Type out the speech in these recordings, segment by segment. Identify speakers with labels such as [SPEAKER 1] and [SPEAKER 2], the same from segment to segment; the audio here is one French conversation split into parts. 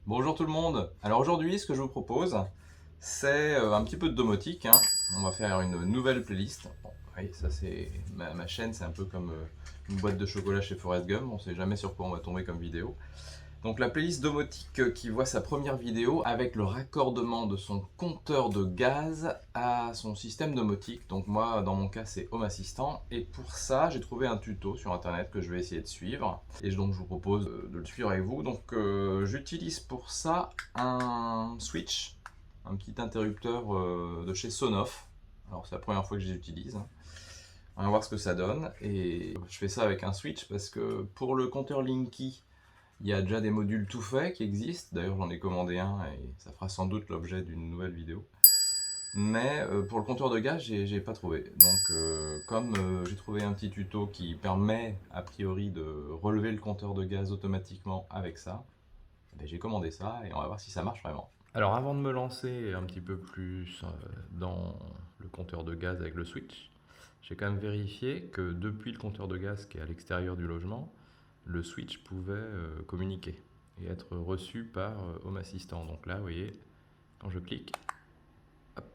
[SPEAKER 1] Bonjour tout le monde. Alors aujourd'hui, ce que je vous propose, c'est un petit peu de domotique, hein. On va faire une nouvelle playlist. Bon, oui, ça c'est ma chaîne, c'est un peu comme une boîte de chocolat chez Forrest Gump. On sait jamais sur quoi on va tomber comme vidéo. Donc la playlist domotique qui voit sa première vidéo avec le raccordement de son compteur de gaz à son système domotique. Donc moi, dans mon cas, c'est Home Assistant. Et pour ça, j'ai trouvé un tuto sur internet que je vais essayer de suivre. Et donc je vous propose de le suivre avec vous. Donc j'utilise pour ça un switch, un petit interrupteur de chez Sonoff. Alors c'est la première fois que je les utilise. On va voir ce que ça donne. Et je fais ça avec un switch parce que pour le compteur Linky, il y a déjà des modules tout faits qui existent. D'ailleurs, j'en ai commandé un et ça fera sans doute l'objet d'une nouvelle vidéo. Mais pour le compteur de gaz, j'ai pas trouvé. Donc, comme j'ai trouvé un petit tuto qui permet a priori de relever le compteur de gaz automatiquement avec ça, ben, j'ai commandé ça et on va voir si ça marche vraiment. Alors, avant de me lancer un petit peu plus dans le compteur de gaz avec le switch, j'ai quand même vérifié que depuis le compteur de gaz qui est à l'extérieur du logement, le switch pouvait communiquer et être reçu par Home Assistant. Donc là, vous voyez, quand je clique, hop,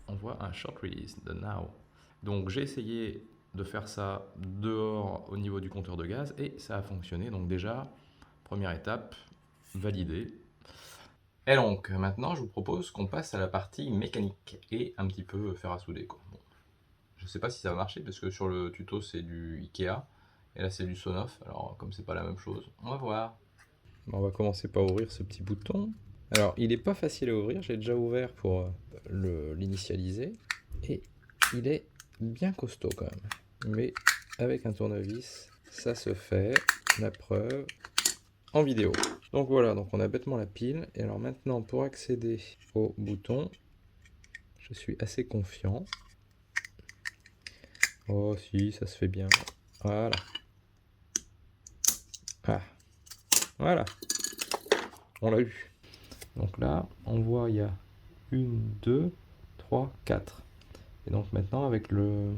[SPEAKER 1] on voit un short release de Now. Donc j'ai essayé de faire ça dehors au niveau du compteur de gaz et ça a fonctionné. Donc déjà, première étape, validée. Et donc maintenant, je vous propose qu'on passe à la partie mécanique et un petit peu faire à souder, quoi. Bon, je sais pas si ça va marcher parce que sur le tuto c'est du Ikea et là c'est du Sonoff. Alors comme c'est pas la même chose, on va voir. On va commencer par ouvrir ce petit bouton. Alors, il n'est pas facile à ouvrir, j'ai déjà ouvert pour l'initialiser. Et il est bien costaud quand même. Mais avec un tournevis, ça se fait, la preuve, en vidéo. Donc voilà, donc on a bêtement la pile. Et alors maintenant, pour accéder au bouton, je suis assez confiant. Oh si, ça se fait bien. Voilà. Ah, voilà. On l'a eu. Donc là, on voit, il y a 1, 2, 3, 4. Et donc maintenant, avec le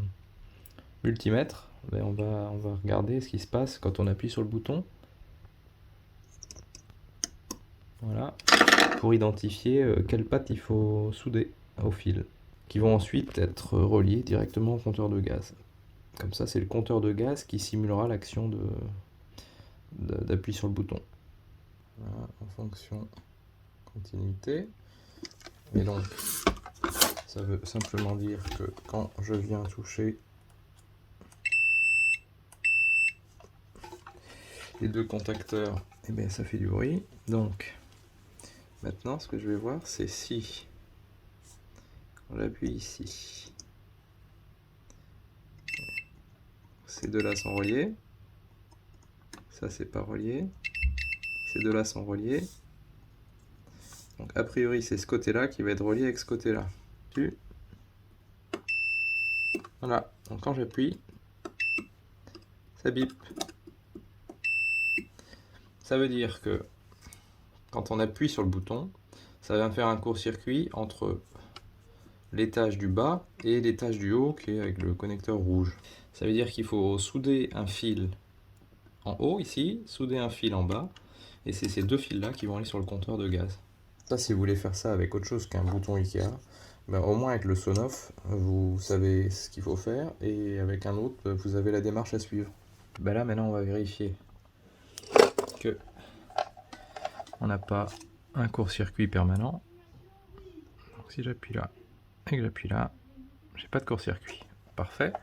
[SPEAKER 1] multimètre, ben on va regarder ce qui se passe quand on appuie sur le bouton. Voilà. Pour identifier quelles pattes il faut souder au fil, qui vont ensuite être reliées directement au compteur de gaz. Comme ça, c'est le compteur de gaz qui simulera l'action d'appuyer sur le bouton. Voilà, en fonction continuité. Et donc, ça veut simplement dire que quand je viens toucher les deux contacteurs, et bien ça fait du bruit. Donc, maintenant, ce que je vais voir, c'est si on appuie ici, ces deux-là sont reliés, ça c'est pas relié, ces deux-là sont reliés. Donc a priori c'est ce côté-là qui va être relié avec ce côté-là. Voilà, donc quand j'appuie, ça bip. Ça veut dire que quand on appuie sur le bouton, ça va faire un court-circuit entre l'étage du bas et l'étage du haut qui est avec le connecteur rouge. Ça veut dire qu'il faut souder un fil en haut ici, souder un fil en bas, et c'est ces deux fils là qui vont aller sur le compteur de gaz. Ça, si vous voulez faire ça avec autre chose qu'un bouton Ikea, ben, au moins avec le Sonoff, vous savez ce qu'il faut faire, et avec un autre, vous avez la démarche à suivre. Ben là maintenant on va vérifier que on n'a pas un court-circuit permanent. Donc si j'appuie là et que j'appuie là, j'ai pas de court-circuit. Parfait.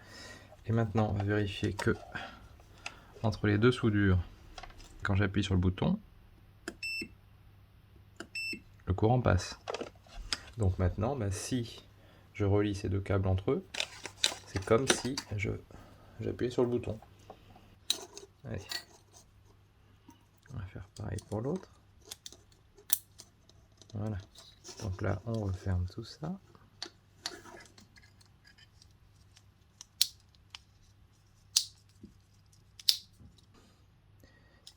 [SPEAKER 1] Et maintenant on va vérifier que entre les deux soudures, quand j'appuie sur le bouton, le courant passe. Donc maintenant, bah, si je relie ces deux câbles entre eux, c'est comme si j'appuyais sur le bouton. Allez. On va faire pareil pour l'autre. Voilà. Donc là, on referme tout ça.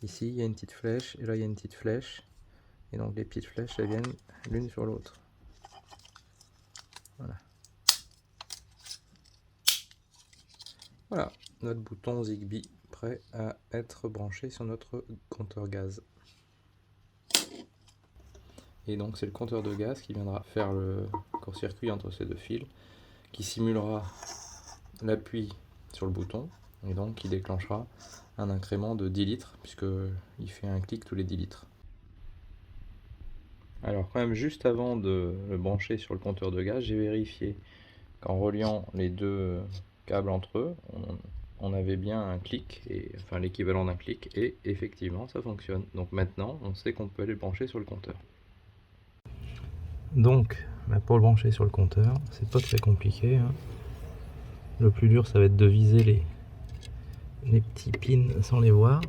[SPEAKER 1] Ici, il y a une petite flèche, et là, il y a une petite flèche. Et donc, les petites flèches, elles viennent l'une sur l'autre. Voilà. Voilà, notre bouton Zigbee prêt à être branché sur notre compteur gaz.
[SPEAKER 2] Et donc c'est le compteur de gaz qui viendra faire le court-circuit entre ces deux fils, qui simulera l'appui sur le bouton, et donc qui déclenchera un incrément de 10 litres, puisqu'il fait un clic tous les 10 litres. Alors quand même, juste avant de le brancher sur le compteur de gaz, j'ai vérifié qu'en reliant les deux câbles entre eux, on avait bien un clic, enfin l'équivalent d'un clic, et effectivement ça fonctionne. Donc maintenant, on sait qu'on peut aller le brancher sur le compteur. Donc, pour le brancher sur le compteur, c'est pas très compliqué, hein. Le plus dur, ça va être de viser les petits pins sans les voir.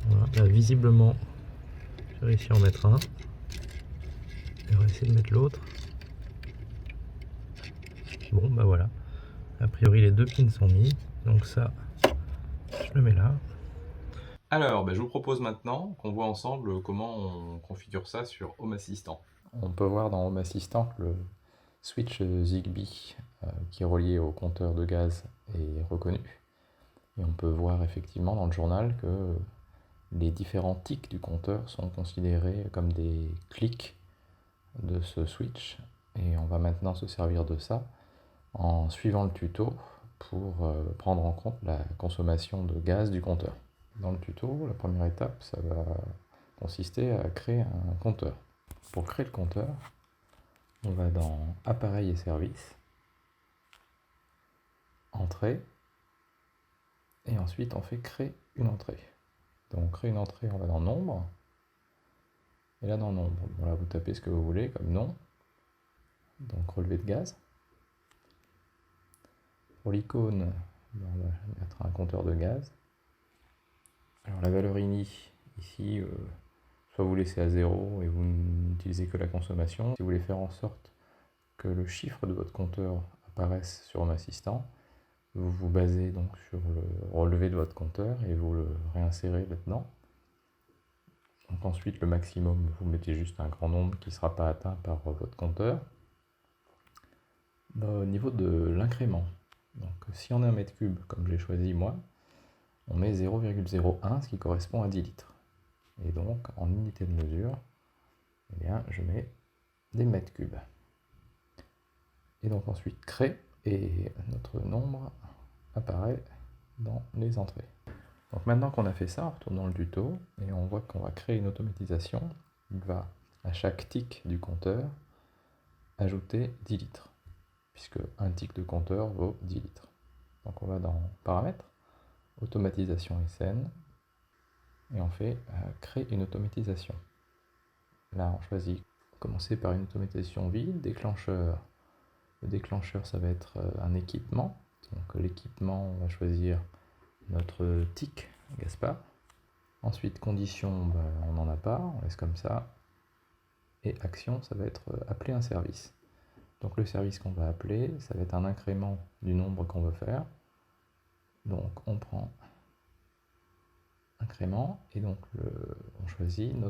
[SPEAKER 2] Voilà, là, visiblement, j'ai réussi à en mettre un. Et on va essayer de mettre l'autre. Bon, bah voilà. A priori, les deux pins sont mis. Donc ça, je le mets là.
[SPEAKER 1] Alors, je vous propose maintenant qu'on voit ensemble comment on configure ça sur Home Assistant.
[SPEAKER 2] On peut voir dans Home Assistant que le switch Zigbee qui est relié au compteur de gaz est reconnu. Et on peut voir effectivement dans le journal que les différents tics du compteur sont considérés comme des clics de ce switch. Et on va maintenant se servir de ça en suivant le tuto pour prendre en compte la consommation de gaz du compteur. Dans le tuto, la première étape, ça va consister à créer un compteur. Pour créer le compteur, on va dans Appareils et services, Entrée, et ensuite on fait Créer une entrée. Donc créer une entrée, on va dans Nombre, et là dans Nombre, voilà, vous tapez ce que vous voulez comme nom, donc relevé de gaz. Pour l'icône, on va mettre un compteur de gaz. Alors la valeur ini, ici, soit vous laissez à 0 et vous n'utilisez que la consommation. Si vous voulez faire en sorte que le chiffre de votre compteur apparaisse sur Home Assistant, vous vous basez donc sur le relevé de votre compteur et vous le réinsérez là-dedans. Donc ensuite, le maximum, vous mettez juste un grand nombre qui ne sera pas atteint par votre compteur. Au niveau de l'incrément, donc si on est un mètre cube, comme je l'ai choisi moi, on met 0,01, ce qui correspond à 10 litres. Et donc, en unité de mesure, eh bien, je mets des mètres cubes. Et donc ensuite, crée, et notre nombre apparaît dans les entrées. Donc maintenant qu'on a fait ça, on retourne dans le tuto, et on voit qu'on va créer une automatisation. Il va, à chaque tic du compteur, ajouter 10 litres, puisque un tic de compteur vaut 10 litres. Donc on va dans Paramètres, Automatisation SN, et on fait Créer une automatisation. Là, on choisit commencer par une automatisation vide, déclencheur. Le déclencheur, ça va être un équipement. Donc l'équipement, on va choisir notre tic Gaspard. Ensuite, condition, on n'en a pas, on laisse comme ça. Et action, ça va être appeler un service. Donc le service qu'on va appeler, ça va être un incrément du nombre qu'on veut faire. Donc on prend incrément et donc on choisit le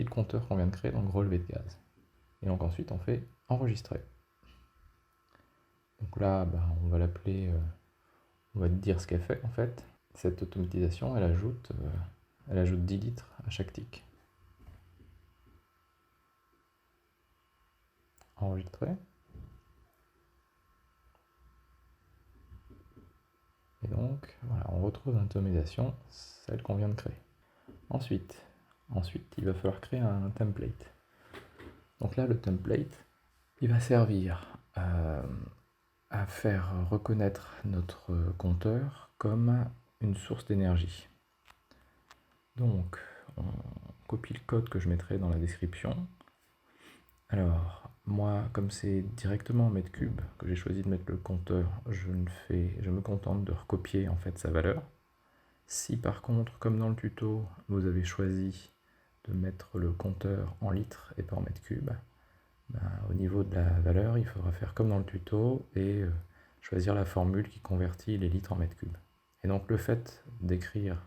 [SPEAKER 2] compteur qu'on vient de créer, donc relevé de gaz. Et donc ensuite on fait enregistrer. Donc là, on va l'appeler, on va dire ce qu'elle fait en fait. Cette automatisation, elle ajoute 10 litres à chaque tic. Enregistrer. Et donc, voilà, on retrouve l'automatisation, celle qu'on vient de créer. Ensuite, il va falloir créer un template. Donc là, le template, il va servir à faire reconnaître notre compteur comme une source d'énergie. Donc, on copie le code que je mettrai dans la description. Alors, moi, comme c'est directement en mètre cube que j'ai choisi de mettre le compteur, je me contente de recopier en fait sa valeur. Si par contre, comme dans le tuto, vous avez choisi de mettre le compteur en litres et pas en mètre cube, au niveau de la valeur, il faudra faire comme dans le tuto et choisir la formule qui convertit les litres en mètre cube. Et donc le fait d'écrire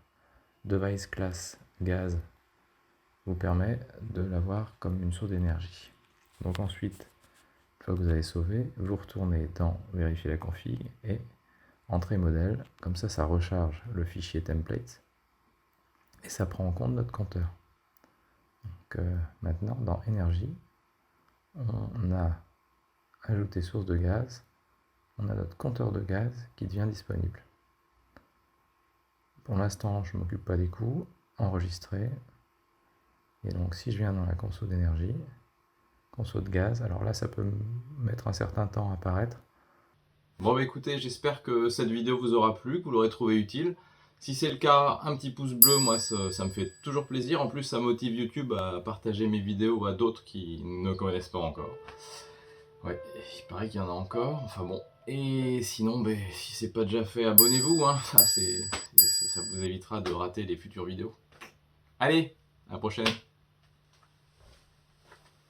[SPEAKER 2] device class gaz vous permet de l'avoir comme une source d'énergie. Donc ensuite, une fois que vous avez sauvé, vous retournez dans vérifier la config et entrée modèle, comme ça recharge le fichier template et ça prend en compte notre compteur. Donc maintenant dans énergie, on a ajouté source de gaz, on a notre compteur de gaz qui devient disponible. Pour l'instant, je ne m'occupe pas des coûts, enregistrer. Et donc si je viens dans la conso d'énergie, conso de gaz, alors là ça peut mettre un certain temps à apparaître.
[SPEAKER 1] Bon bah écoutez, j'espère que cette vidéo vous aura plu, que vous l'aurez trouvé utile. Si c'est le cas, un petit pouce bleu, moi ça me fait toujours plaisir. En plus ça motive YouTube à partager mes vidéos à d'autres qui ne connaissent pas encore. Ouais, il paraît qu'il y en a encore, enfin bon. Et sinon, ben, si c'est pas déjà fait, abonnez-vous, hein. Ça vous évitera de rater les futures vidéos. Allez, à la prochaine.